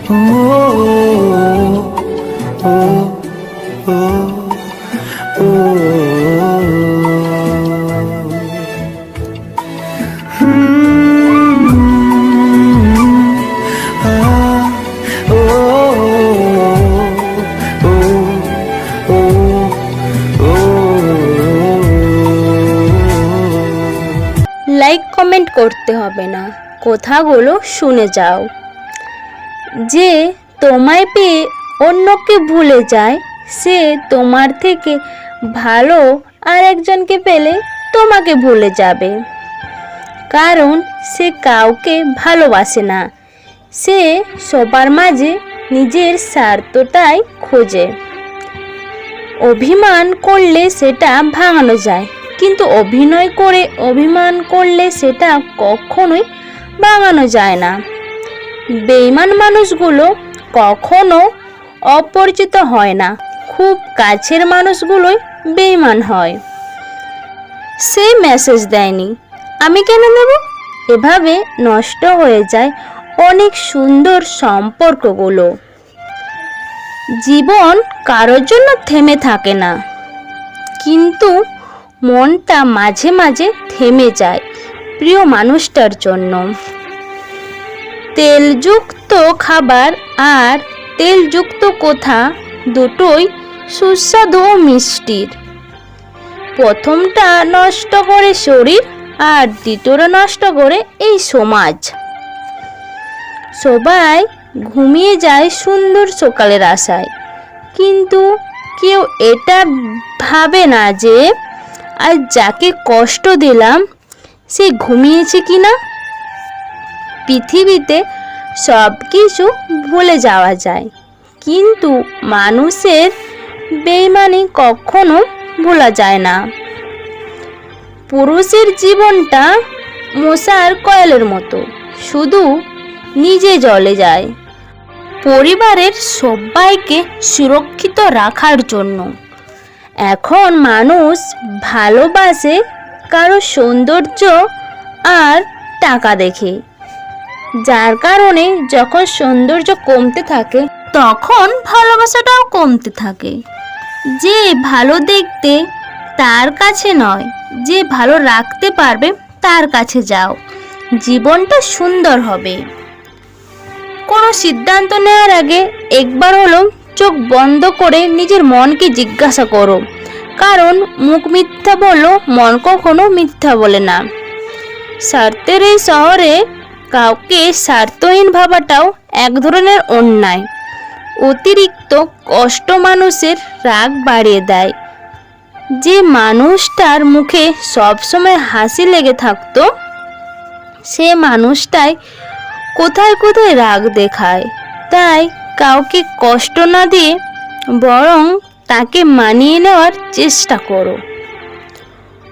Like comment করতে হবে না, কথাগুলো শুনে যাও। যে তোমায় পেয়ে অন্যকে ভুলে যায়, সে তোমার থেকে ভালো আর একজনকে পেলে তোমাকে ভুলে যাবে। কারণ সে কাউকে ভালোবাসে না, সে সবার মাঝে নিজের স্বার্থটাই খোঁজে। অভিমান করলে সেটা ভাঙানো যায়, কিন্তু অভিনয় করে অভিমান করলে সেটা কখনোই ভাঙানো যায় না। বেঈমান মানুষগুলো কখনো অপরিচিত হয় না, খুব কাছের মানুষগুলোই বেঈমান হয়। সে মেসেজ দেয়নি, আমি কেন দেব? এভাবে নষ্ট হয়ে যায় অনেক সুন্দর সম্পর্কগুলো। জীবন কারোর জন্য থেমে থাকে না, কিন্তু মনটা মাঝে মাঝে থেমে যায় প্রিয় মানুষটার জন্য। তেলযুক্ত খাবার আর তেলযুক্ত কথা দুটোই সুস্বাদু ও মিষ্টির। প্রথমটা নষ্ট করে শরীর, আর দ্বিতীয়টা নষ্ট করে এই সমাজ। সবাই ঘুমিয়ে যায় সুন্দর সকালের আশায়, কিন্তু কেউ এটা ভাবে না যে আজ যাকে কষ্ট দিলাম সে ঘুমিয়েছে কিনা। পৃথিবীতে সব কিছু ভুলে যাওয়া যায়, কিন্তু মানুষের বেঈমানি কখনো ভোলা যায় না। পুরুষের জীবনটা মশার কয়েলের মতো, শুধু নিজে জ্বলে যায় পরিবারের সবাইকে সুরক্ষিত রাখার জন্য। এখন মানুষ ভালোবাসে কারো সৌন্দর্য আর টাকা দেখে, যার কারণে যখন সৌন্দর্য কমতে থাকে তখন ভালোবাসাটাও কমতে থাকে। যে ভালো দেখতে তার কাছে নয়, যে ভালো রাখতে পারবে তার কাছে যাও, জীবনটা সুন্দর হবে। কোনো সিদ্ধান্ত নেওয়ার আগে একবার হলো চোখ বন্ধ করে নিজের মনকে জিজ্ঞাসা করো, কারণ মুখ মিথ্যা বলো, মন কখনো মিথ্যা বলে না। স্বার্থের এই শহরে কাউকে স্বার্থহীন ভাবাটাও এক ধরনের অন্যায়। অতিরিক্ত কষ্ট মানুষের রাগ বাড়িয়ে দেয়। যে মানুষটার মুখে সবসময় হাসি লেগে থাকতো, সে মানুষটাই কোথায় কোথায় রাগ দেখায়। তাই কাউকে কষ্ট না দিয়ে বরং তাকে মানিয়ে নেওয়ার চেষ্টা করো।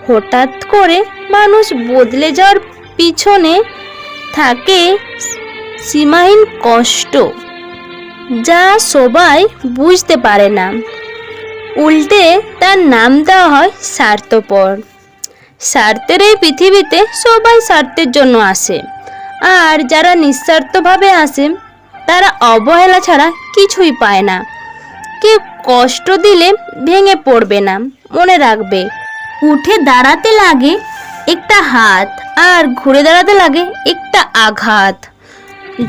হঠাৎ করে মানুষ বদলে যাওয়ার পিছনে থাকে সীমাহীন কষ্ট, যা সবাই বুঝতে পারে না। উল্টে তার নাম দেওয়া হয় স্বার্থপর। স্বার্থের এই পৃথিবীতে সবাই স্বার্থের জন্য আসে, আর যারা নিঃস্বার্থভাবে আসে তারা অবহেলা ছাড়া কিছুই পায় না। কেউ কষ্ট দিলে ভেঙে পড়বে না, মনে রাখবে উঠে দাঁড়াতে লাগে একটা হাত, আর ঘুরে দাঁড়াতে লাগে একটা আঘাত।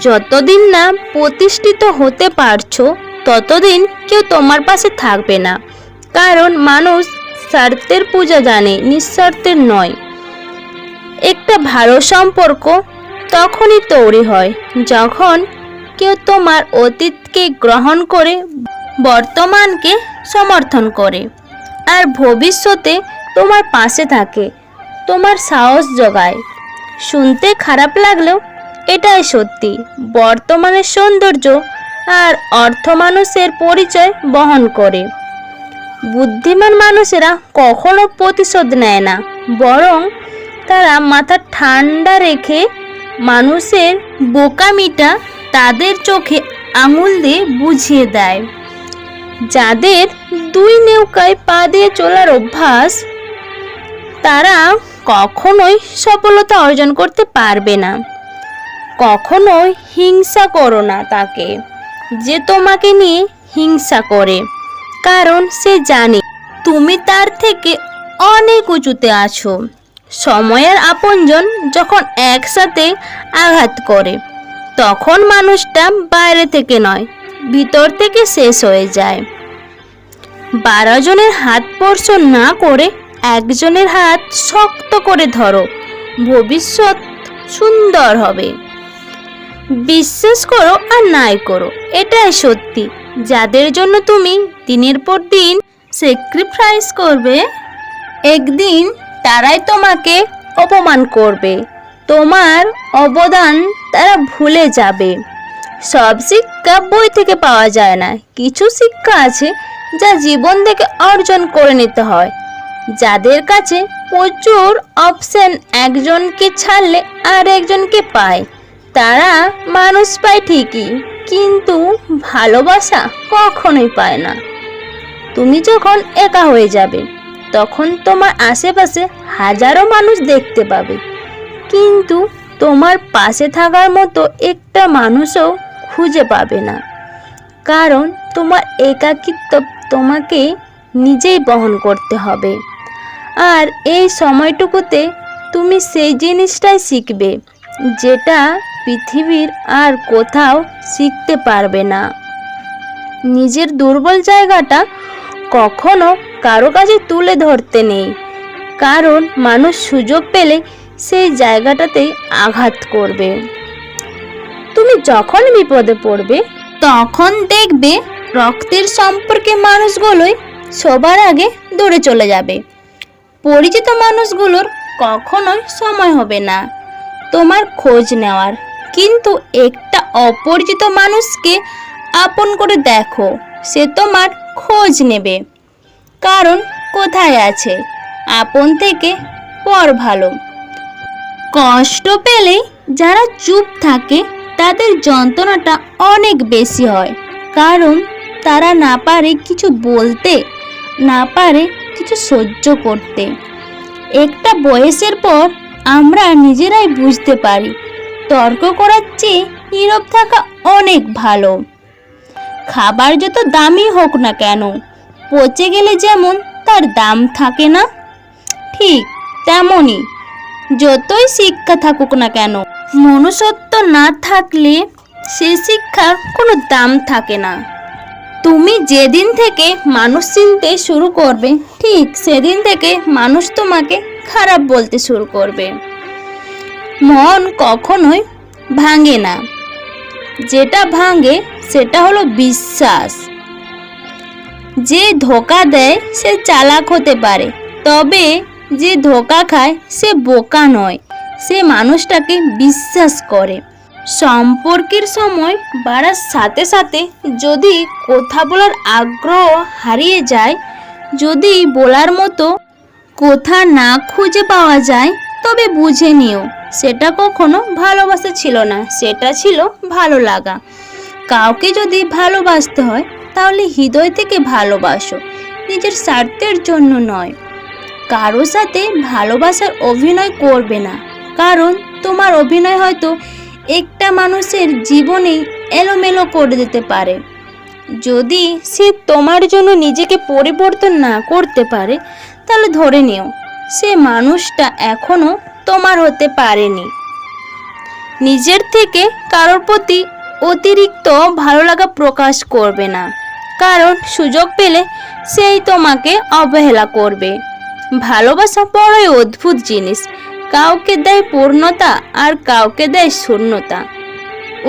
যতদিন না প্রতিষ্ঠিত হতে পারছো ততদিন কেউ তোমার পাশে থাকবে না, কারণ মানুষ স্বার্থের পূজা জানে, নিঃস্বার্থের নয়। একটা ভালো সম্পর্ক তখনই তৈরি হয় যখন কেউ তোমার অতীতকে গ্রহণ করে বর্তমানকে সমর্থন করে, আর ভবিষ্যতে তোমার পাশে থাকে, তোমার সাহস যোগায়। শুনতে খারাপ লাগলেও এটাই সত্যি। বর্তমানের সৌন্দর্য আর অর্থ মানুষের পরিচয় বহন করে। বুদ্ধিমান মানুষেরা কখনো প্রতিশোধ নেয় না, বরং তারা মাথা ঠান্ডা রেখে মানুষের বোকামিটা তাদের চোখে আঙুল দিয়ে বুঝিয়ে দেয়। যাদের দুই নৌকায় পা দিয়ে চলার অভ্যাস, তারা কখনোই সফলতা অর্জন করতে পারবে না। কখনোই হিংসা করো না তাকে, যে তোমাকে নিয়ে হিংসা করে, কারণ সে জানে তুমি তার থেকে অনেক উঁচুতে আছো। সময়ের আপনজন যখন একসাথে আঘাত করে, তখন মানুষটা বাইরে থেকে নয়, ভিতর থেকে শেষ হয়ে যায়। 12 জনের হাত স্পর্শ না করে একজনের হাত শক্ত করে ধরো, ভবিষ্যৎ সুন্দর হবে। বিশ্বাস করো আর নাই করো, এটাই সত্যি। যাদের জন্য তুমি দিনের পর দিন স্যাক্রিফাইস করবে, একদিন তারাই তোমাকে অপমান করবে। তোমার অবদান তারা ভুলে যাবে। সব শিক্ষা বই থেকে পাওয়া যায় না, কিছু শিক্ষা আছে যা জীবন থেকে অর্জন করে নিতে হয়। যাদের কাছে প্রচুর অপশন একজনকে ছাড়লে আর একজনকে পায়, তারা মানুষ পায় ঠিকই, কিন্তু ভালোবাসা কখনোই পায় না। তুমি যখন একা হয়ে যাবে, তখন তোমার আশেপাশে হাজারো মানুষ দেখতে পাবে, কিন্তু তোমার পাশে থাকার মতো একটা মানুষও খুঁজে পাবে না। কারণ তোমার একাকিত্ব তোমাকে নিজেই বহন করতে হবে। আর এই সময়টুকুতে তুমি সেই জিনিসটাই শিখবে যেটা পৃথিবীর আর কোথাও শিখতে পারবে না। নিজের দুর্বল জায়গাটা কখনো কারো কাছে তুলে ধরতে নেই, কারণ মানুষ সুযোগ পেলে সেই জায়গাটাতেই আঘাত করবে। তুমি যখন বিপদে পড়বে, তখন দেখবে রক্তের সম্পর্কে মানুষগুলোই সবার আগে দৌড়ে চলে যাবে। পরিচিত মানুষগুলোর কখনোই সময় হবে না তোমার খোঁজ নেওয়ার, কিন্তু একটা অপরিচিত মানুষকে আপন করে দেখো, সে তোমার খোঁজ নেবে। কারণ কোথায় আছে আপন থেকে পর ভালো। কষ্ট পেলে যারা চুপ থাকে তাদের যন্ত্রণাটা অনেক বেশি হয়, কারণ তারা না পারে কিছু বলতে, না পারে কিছু সহ্য করতে। একটা বয়সের পর আমরা নিজেরাই বুঝতে পারি তর্ক করার চেয়ে নীরব থাকা অনেক ভালো। খাবার যত দামি হোক না কেন, পচে গেলে যেমন তার দাম থাকে না, ঠিক তেমনই যতই শিক্ষা থাকুক না কেন, মনুষ্যত্ব না থাকলে সে শিক্ষার কোনো দাম থাকে না। তুমি যেদিন থেকে মানুষ চিনতে শুরু করবে, ঠিক সেদিন থেকে মানুষ তোমাকে খারাপ বলতে শুরু করবে। মন কখনোই ভাঙে না, যেটা ভাঙে সেটা হলো বিশ্বাস। যে ধোঁকা দেয় সে চালাক হতে পারে, তবে যে ধোঁকা খায় সে বোকা নয়, সে মানুষটাকে বিশ্বাস করে। সম্পর্কের সময় বাড়ার সাথে সাথে যদি কথা বলার আগ্রহ হারিয়ে যায়, যদি বলার মতো কথা না খুঁজে পাওয়া যায়, তবে বুঝে নিও সেটা কখনো ভালোবাসা ছিল না, সেটা ছিল ভালো লাগা। কাউকে যদি ভালোবাসতে হয় তাহলে হৃদয় থেকে ভালোবাসো, নিজের স্বার্থের জন্য নয়। কারো সাথে ভালোবাসার অভিনয় করবে না, কারণ তোমার অভিনয় হয়তো একটা মানুষের জীবনেই এলোমেলো করে দিতে পারে। যদি সে তোমার জন্য নিজেকে পরিবর্তন না করতে পারে, তাহলে ধরে নিও সে মানুষটা এখনো তোমার হতে পারেনি। নিজের থেকে কারোর প্রতি অতিরিক্ত ভালো লাগা প্রকাশ করবে না, কারণ সুযোগ পেলে সেই তোমাকে অবহেলা করবে। ভালোবাসা বড়ই অদ্ভুত জিনিস, কাউকে দেয় পূর্ণতা আর কাউকে দেয় শূন্যতা।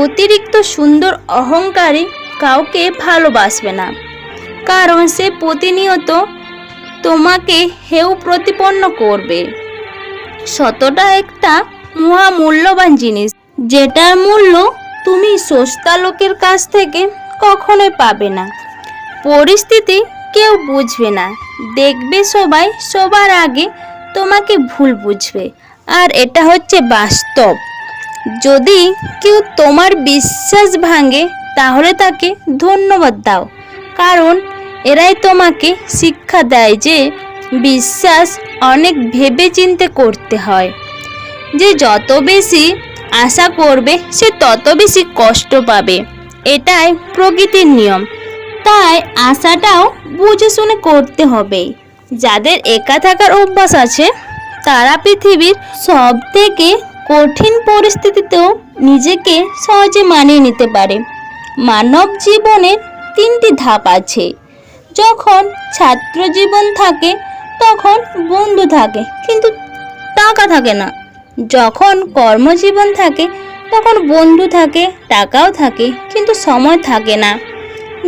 অতিরিক্ত সুন্দর অহংকারী কাউকে ভালোবাসবে না, কারণ সে প্রতিনিয়ত তোমাকে হেয় প্রতিপন্ন করবে। সততা একটা মহামূল্যবান জিনিস, যেটার মূল্য তুমি সস্তা লোকের কাছ থেকে কখনোই পাবে না। পরিস্থিতি কেউ বুঝবে না, দেখবে সবাই সবার আগে তোমাকে ভুল বুঝবে, আর এটা হচ্ছে বাস্তব। যদি কেউ তোমার বিশ্বাস ভাঙে, তাহলে তাকে ধন্যবাদ দাও, কারণ এরাই তোমাকে শিক্ষা দেয় যে বিশ্বাস অনেক ভেবে চিন্তে করতে হয়। যে যত বেশি আশা করবে সে তত বেশি কষ্ট পাবে, এটাই প্রকৃতির নিয়ম। তাই আশাটাও বুঝে শুনে করতে হবে। যাদের একা থাকার অভ্যাস আছে তারা পৃথিবীর সব থেকে কঠিন পরিস্থিতিতেও নিজেকে সহজে মানিয়ে নিতে পারে। মানব জীবনের 3টি ধাপ আছে। যখন ছাত্র জীবন থাকে তখন বন্ধু থাকে কিন্তু টাকা থাকে না। যখন কর্মজীবন থাকে তখন বন্ধু থাকে, টাকাও থাকে কিন্তু সময় থাকে না।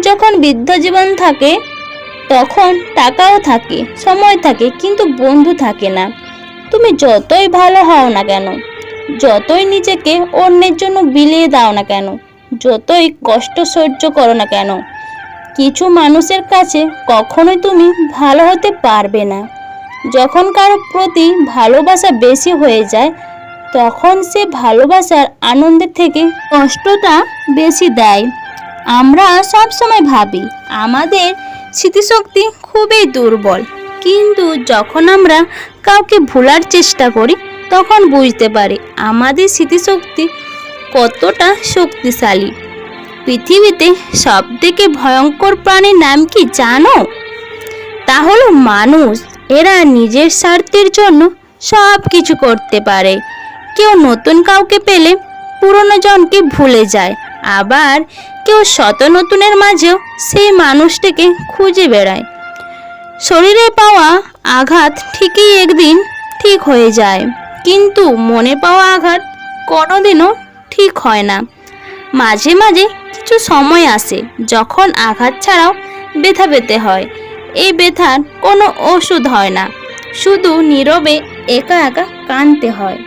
যখন বৃদ্ধ জীবন থাকে তখন টাকাও থাকে, সময় থাকে কিন্তু বন্ধু থাকে না। তুমি যতই ভালো হও না কেন, যতই নিজেকে অন্যের জন্য বিলিয়ে দাও না কেন, যতই কষ্ট সহ্য করো না কেন, কিছু মানুষের কাছে কখনোই তুমি ভালো হতে পারবে না। যখন কারো প্রতি ভালোবাসা বেশি হয়ে যায় তখন সে ভালোবাসার আনন্দের থেকে কষ্টটা বেশি দেয়। আমরা সব সময় ভাবি আমাদের স্মৃতিশক্তি খুবই দুর্বল, কিন্তু যখন আমরা কাউকে ভোলার চেষ্টা করি তখন বুঝতে পারি আমাদের স্মৃতিশক্তি কতটা শক্তিশালী। পৃথিবীতে সবথেকে ভয়ঙ্কর প্রাণীর নাম কি জানো? তা হলো মানুষ। এরা নিজের স্বার্থের জন্য সব কিছু করতে পারে। কেউ নতুন কাউকে পেলে পুরনো জনকে ভুলে যায়, আবার কেউ শত নতুনের মাঝেও সেই মানুষটিকে খুঁজে বেড়ায়। শরীরে পাওয়া আঘাত ঠিকই একদিন ঠিক হয়ে যায়, কিন্তু মনে পাওয়া আঘাত কোনোদিনও ঠিক হয় না। মাঝে মাঝে কিছু সময় আসে যখন আঘাত ছাড়াও ব্যথা পেতে হয়। এই ব্যথার কোনো ওষুধ হয় না, শুধু নীরবে একা একা কাঁদতে হয়।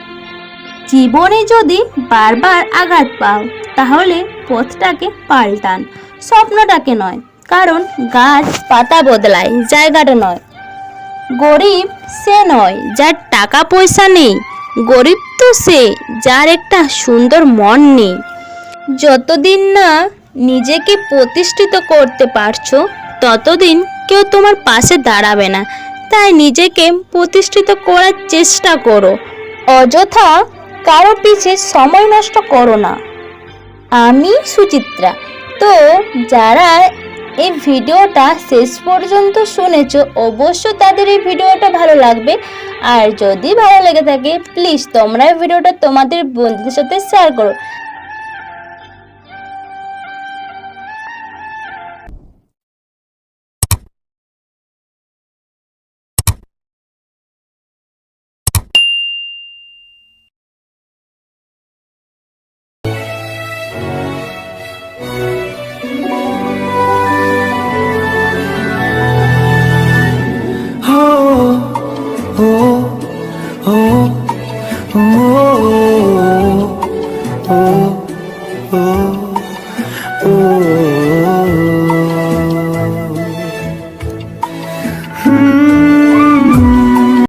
জীবনে যদি বারবার আঘাত পাও তাহলে পথটাকে পাল্টান, স্বপ্নটাকে নয়। কারণ গাছ পাতা বদলায়, জায়গাটা নয়। গরিব সে নয় যার টাকা পয়সা নেই, গরিব তো সে যার একটা সুন্দর মন নেই। যতদিন না নিজেকে প্রতিষ্ঠিত করতে পারছো ততদিন কেউ তোমার পাশে দাঁড়াবে না। তাই নিজেকে প্রতিষ্ঠিত করার চেষ্টা করো, অযথা কারো পিছে সময় নষ্ট করো না। আমি সুচিত্রা। তো যারা এই ভিডিওটা শেষ পর্যন্ত শুনেছো অবশ্য তাদের এই ভিডিওটা ভালো লাগবে। আর যদি ভালো লেগে থাকে প্লিজ তোমরা এই ভিডিওটা তোমাদের বন্ধুদের সাথে শেয়ার করো। oh, oh, oh, oh.